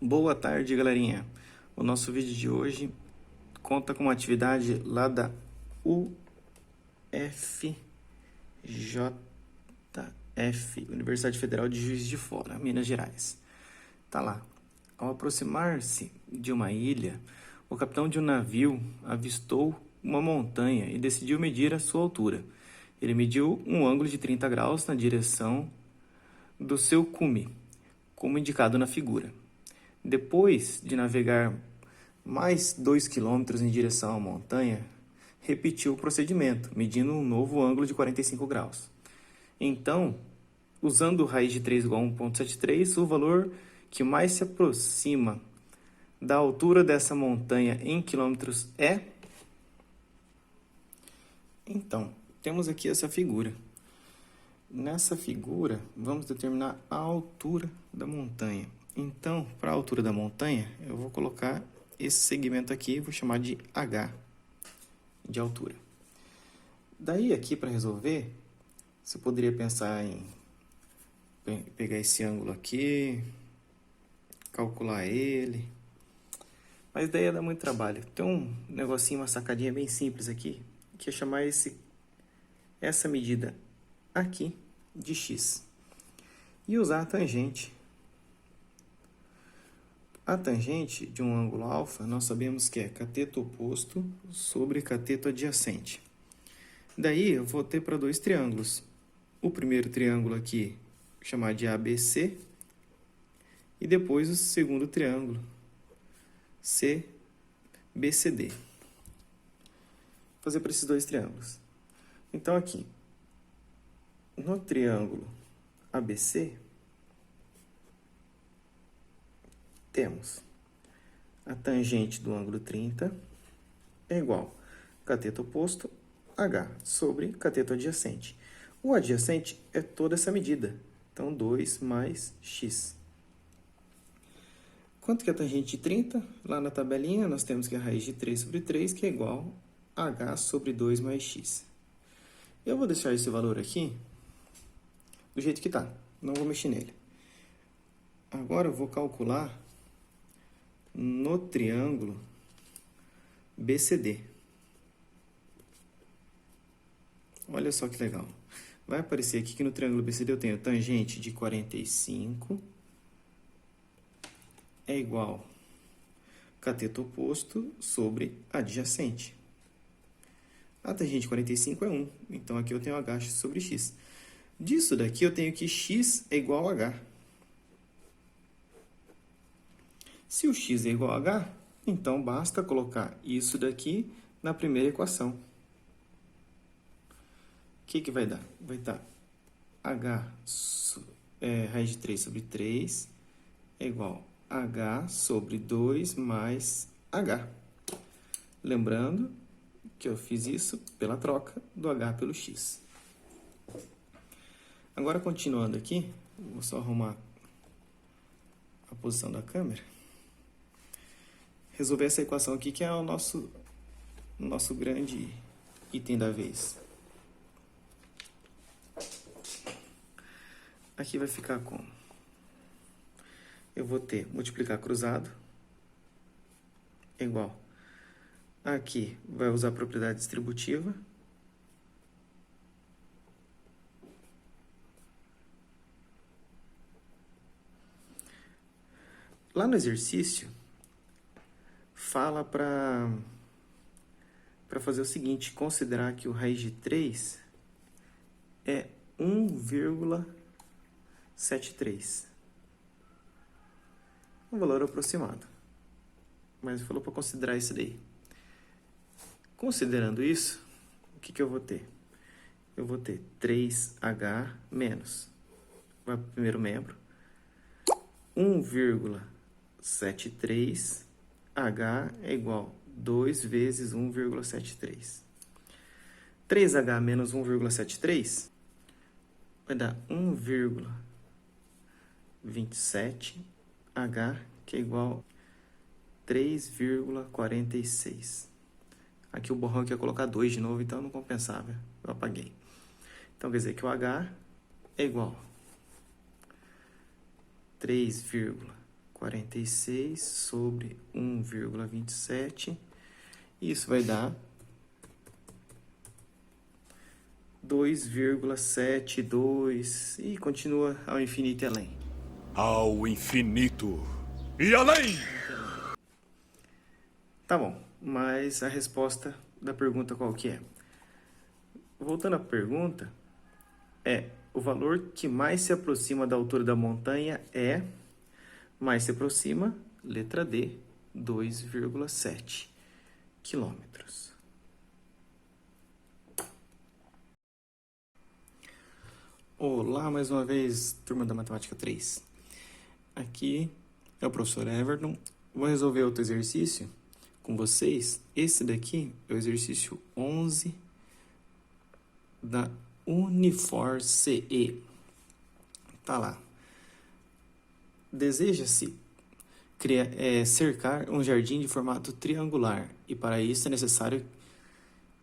Boa tarde, galerinha. O nosso vídeo de hoje conta com uma atividade lá da UFJF, Universidade Federal de Juiz de Fora, Minas Gerais. Tá lá. Ao aproximar-se de uma ilha, o capitão de um navio avistou uma montanha e decidiu medir a sua altura. Ele mediu um ângulo de 30 graus na direção do seu cume, como indicado na figura. Depois de navegar mais 2 quilômetros em direção à montanha, repetiu o procedimento, medindo um novo ângulo de 45 graus. Então, usando raiz de 3 igual a 1,73, o valor que mais se aproxima da altura dessa montanha em quilômetros é... Então, temos aqui essa figura. Nessa figura, vamos determinar a altura da montanha. Então, para a altura da montanha, eu vou colocar esse segmento aqui, vou chamar de H, de altura. Daí, aqui, para resolver, você poderia pensar em pegar esse ângulo aqui, calcular ele, mas daí ia dar muito trabalho. Tem um negocinho, uma sacadinha bem simples aqui, que é chamar essa medida aqui de x e usar a tangente. A tangente de um ângulo alfa, nós sabemos que é cateto oposto sobre cateto adjacente. Daí, eu vou ter para dois triângulos. O primeiro triângulo aqui, chamar de ABC, e depois o segundo triângulo, CBCD. Vou fazer para esses dois triângulos. Então, aqui, no triângulo ABC, temos a tangente do ângulo 30 é igual a cateto oposto H sobre cateto adjacente. O adjacente é toda essa medida, então 2 mais x. Quanto que é a tangente de 30? Lá na tabelinha nós temos que a raiz de 3 sobre 3, que é igual a H sobre 2 mais x. Eu vou deixar esse valor aqui do jeito que está, não vou mexer nele. Agora eu vou calcular no triângulo BCD. Olha só que legal. Vai aparecer aqui que no triângulo BCD eu tenho tangente de 45 é igual a cateto oposto sobre adjacente. A tangente de 45 é 1, então aqui eu tenho H sobre x. Disso daqui eu tenho que x é igual a H. Se o x é igual a h, então basta colocar isso daqui na primeira equação. O que vai dar? Vai dar h raiz de 3 sobre 3 é igual a h sobre 2 mais h. Lembrando que eu fiz isso pela troca do h pelo x. Agora, continuando aqui, vou só arrumar a posição da câmera. Resolver essa equação aqui, que é o nosso grande item da vez. Aqui vai ficar como? Eu vou ter multiplicar cruzado igual. Aqui vai usar a propriedade distributiva. Lá no exercício, fala para fazer o seguinte, considerar que o raiz de 3 é 1,73. Um valor aproximado. Mas falou para considerar isso daí. Considerando isso, o que eu vou ter? Eu vou ter 3H menos, vai para o primeiro membro, 1,73, H é igual a 2 vezes 1,73. 3H menos 1,73 vai dar 1,27, H, que é igual a 3,46. Aqui o borrão quer colocar 2 de novo, então não compensava, eu apaguei. Então, quer dizer que o H é igual a 3,46 46 sobre 1,27. Isso vai dar 2,72 e continua ao infinito e além. Ao infinito e além! Tá bom, mas a resposta da pergunta qual que é? Voltando à pergunta, o valor que mais se aproxima da altura da montanha mais se aproxima, letra D, 2,7 quilômetros. Olá, mais uma vez, turma da Matemática 3. Aqui é o professor Everton. Vou resolver outro exercício com vocês. Esse daqui é o exercício 11 da Unifor CE. Tá lá. Deseja-se cercar um jardim de formato triangular e para isso é necessário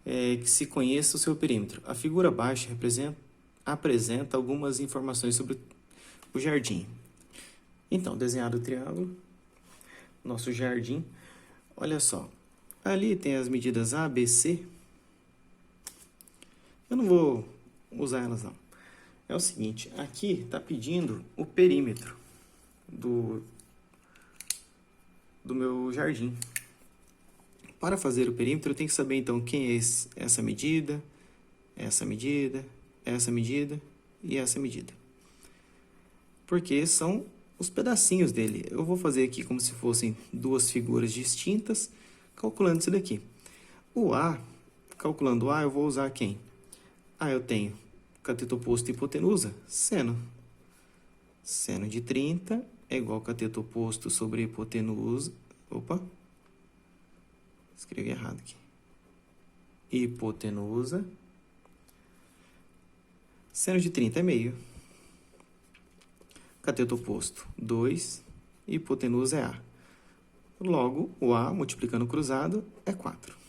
que se conheça o seu perímetro. A figura abaixo apresenta algumas informações sobre o jardim. Então, desenhado o triângulo, nosso jardim, olha só, ali tem as medidas A, B, C. Eu não vou usar elas não. É o seguinte, aqui está pedindo o perímetro do meu jardim. Para fazer o perímetro, eu tenho que saber então quem é essa medida, essa medida, essa medida e essa medida. Porque são os pedacinhos dele. Eu vou fazer aqui como se fossem duas figuras distintas, calculando isso daqui. Calculando o A, eu vou usar quem? Eu tenho cateto oposto e hipotenusa, seno. Seno de 30 é igual a cateto oposto sobre hipotenusa. Opa! Escrevi errado aqui. Hipotenusa. Seno de 30 é meio. Cateto oposto, 2. Hipotenusa é A. Logo, o A multiplicando cruzado é 4.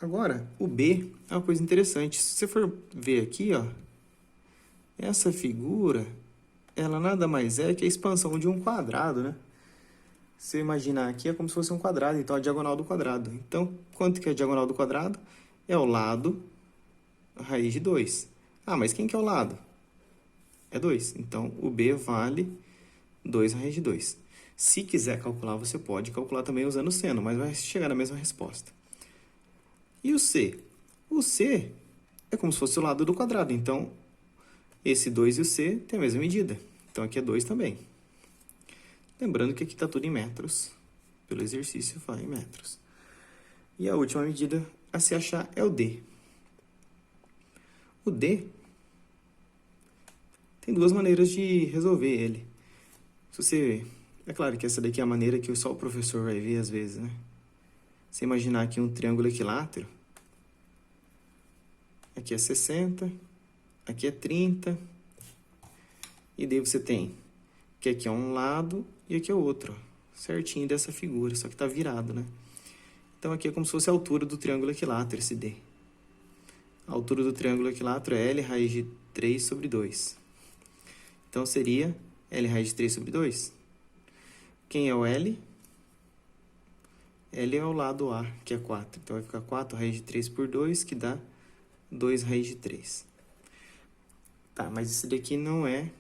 Agora, o B é uma coisa interessante. Se você for ver aqui, ó, essa figura, ela nada mais é que a expansão de um quadrado, né? Se eu imaginar aqui, é como se fosse um quadrado, então a diagonal do quadrado. Então, quanto que é a diagonal do quadrado? É o lado raiz de 2. Mas quem que é o lado? É 2. Então, o B vale 2 raiz de 2. Se quiser calcular, você pode calcular também usando o seno, mas vai chegar na mesma resposta. E o C? O C é como se fosse o lado do quadrado. Então, esse 2 e o C têm a mesma medida. Então, aqui é 2 também. Lembrando que aqui está tudo em metros. Pelo exercício, vai em metros. E a última medida a se achar é o D. O D tem duas maneiras de resolver ele. É claro que essa daqui é a maneira que só o professor vai ver às vezes, né? Você imaginar aqui um triângulo equilátero. Aqui é 60, aqui é 30. E daí você tem que aqui é um lado e aqui é o outro, ó, certinho dessa figura, só que está virado, né? Então aqui é como se fosse a altura do triângulo equilátero, esse D. A altura do triângulo equilátero é L raiz de 3 sobre 2. Então seria L raiz de 3 sobre 2. Quem é o L? L é o lado A, que é 4. Então vai ficar 4 raiz de 3 por 2, que dá 2 raiz de 3. Tá, mas esse daqui não é...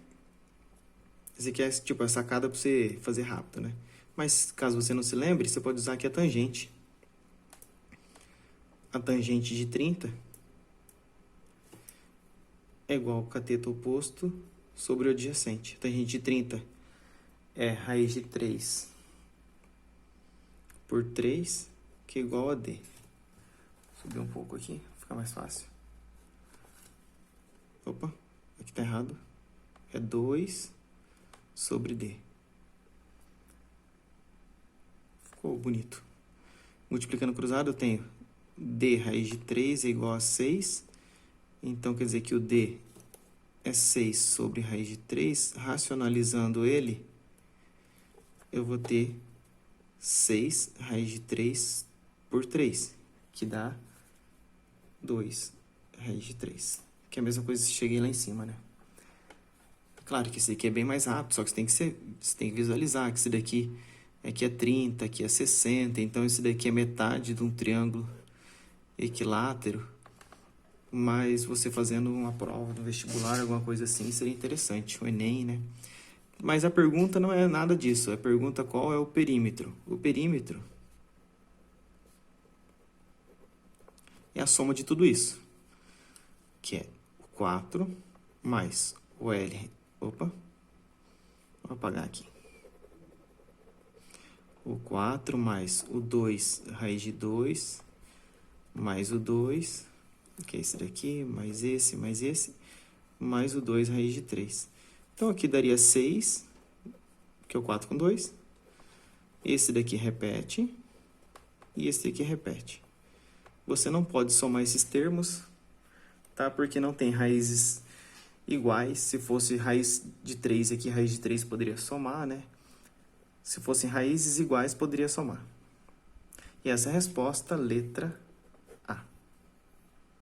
Esse aqui é tipo a sacada para você fazer rápido, né? Mas caso você não se lembre, você pode usar aqui a tangente. A tangente de 30 é igual ao cateto oposto sobre o adjacente. A tangente de 30 é raiz de 3 por 3, que é igual a D. Vou subir um pouco aqui, fica mais fácil. Opa, aqui tá errado. É 2 sobre D. Ficou bonito. Multiplicando cruzado, eu tenho D raiz de 3 é igual a 6. Então, quer dizer que o D é 6 sobre raiz de 3. Racionalizando ele, eu vou ter 6 raiz de 3 por 3, que dá 2 raiz de 3. Que é a mesma coisa se cheguei lá em cima, né? Claro que esse daqui é bem mais rápido, só que você tem que visualizar que esse daqui aqui é 30, aqui é 60, então esse daqui é metade de um triângulo equilátero. Mas você fazendo uma prova do vestibular, alguma coisa assim, seria interessante, o Enem, né? Mas a pergunta não é nada disso, a pergunta qual é o perímetro. O perímetro é a soma de tudo isso, que é o 4 mais o L. Opa, vou apagar aqui. O 4 mais o 2 raiz de 2, mais o 2, que é esse daqui, mais esse, mais o 2 raiz de 3. Então, aqui daria 6, que é o 4 com 2. Esse daqui repete, e esse daqui repete. Você não pode somar esses termos, tá? Porque não tem raízes iguais. Se fosse raiz de 3 aqui, raiz de 3 poderia somar, né? Se fossem raízes iguais, poderia somar. E essa é a resposta, letra